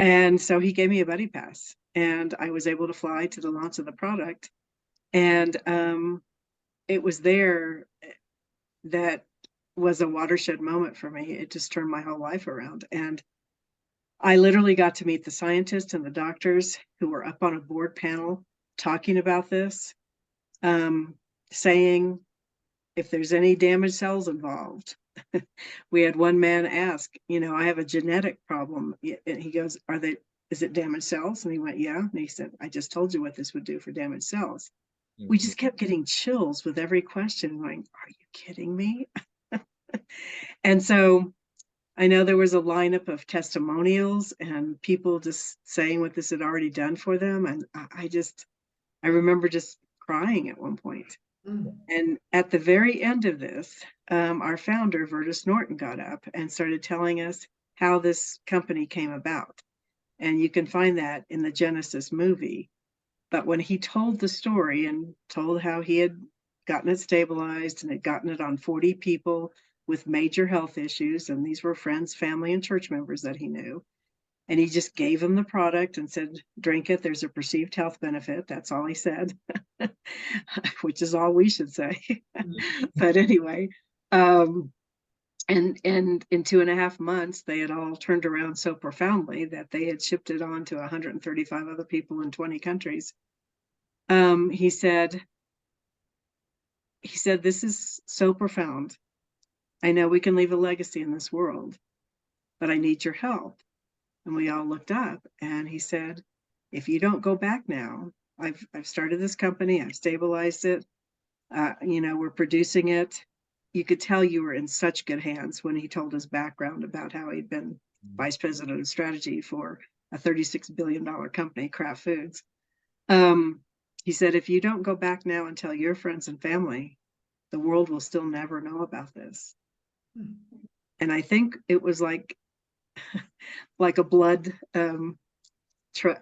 And so he gave me a buddy pass, and I was able to fly to the launch of the product. And it was there that was a watershed moment for me. It just turned my whole life around. And I literally got to meet the scientists and the doctors who were up on a board panel talking about this, saying if there's any damaged cells involved. We had one man ask, I have a genetic problem. And he goes, is it damaged cells? And he went, yeah. And he said, I just told you what this would do for damaged cells. We just kept getting chills with every question, going, are you kidding me? And so I know there was a lineup of testimonials and people just saying what this had already done for them. And I remember just crying at one point. And at the very end of this, our founder, Vertus Norton, got up and started telling us how this company came about. And you can find that in the Genesis movie. But when he told the story and told how he had gotten it stabilized and had gotten it on 40 people with major health issues, and these were friends, family, and church members that he knew, and he just gave them the product and said, drink it, there's a perceived health benefit. That's all he said, which is all we should say. But anyway, and in 2.5 months, they had all turned around so profoundly that they had shipped it on to 135 other people in 20 countries. He said, this is so profound. I know we can leave a legacy in this world, but I need your help. And we all looked up, and he said, if you don't go back now, I've started this company, I've stabilized it, we're producing it. You could tell you were in such good hands when he told his background about how he'd been vice president of strategy for a $36 billion company, Kraft Foods. He said, if you don't go back now and tell your friends and family, the world will still never know about this. And I think it was like a blood,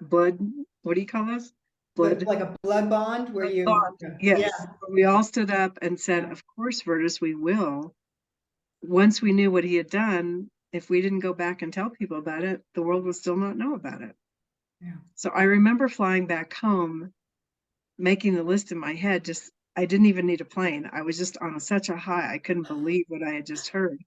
blood, what do you call this? Blood. Like a blood bond where you. Bond. Yes. Yeah. We all stood up and said, of course, Vertus, we will. Once we knew what he had done, if we didn't go back and tell people about it, the world would still not know about it. Yeah. So I remember flying back home, making the list in my head. I didn't even need a plane. I was just on such a high. I couldn't believe what I had just heard.